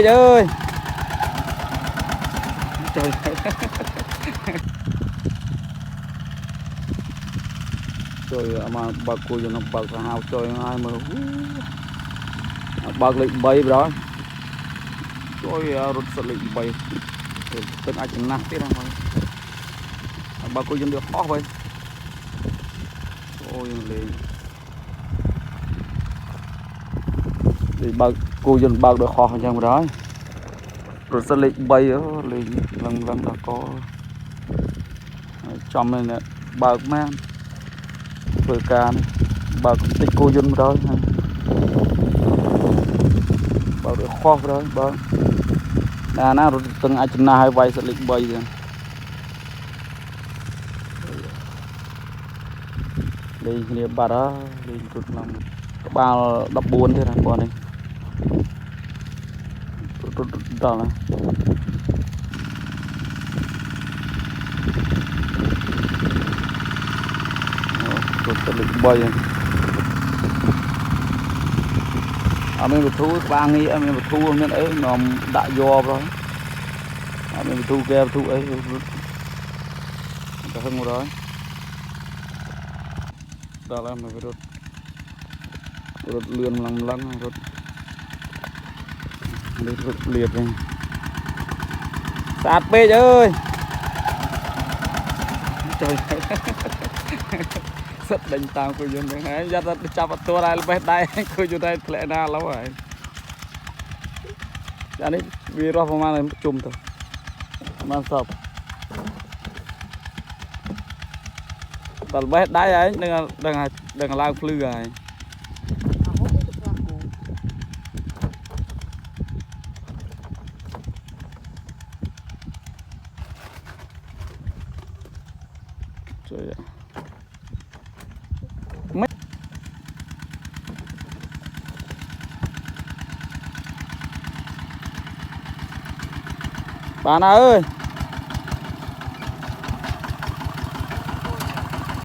ơi trời trời mà bạc cô cho nó bạc hào trời ai mà bạc lịch bay rồi trời rút sợi lịch bay từng ai chừng nát thế nào bạc cô dân được khó vậy ôi lên thì bạc cô dân bạc được khó chẳng đó rồi sợi lịch bay ở lên lần lần là có trong này nè bạc man vừa cà bạc tích cô dân đó bạc được khó rồi bạc nè rồi từng ai chừng nào hay bay sợi lịch bay rồi đây kia bà đó lên rút lòng ba đập buồn thế này bọn này rút đó này rút lịch bay mình bị thu ba nghi mình bị thu nên ấy nó đã do rồi mình bị thu keo thu ấy rút hơn một đó đó là mình phải rút lươn lắm rút liệt này sạt bê ơi trời rất đánh tao cô dân đấy hãy ra chắp tua đây bê đây cô dân đây lẽ na lắm rồi anh ấy vì rõ phong này chùm thôi mang sập tao bê đây ấy đừng lao flư rồi trời ơi bạn ơi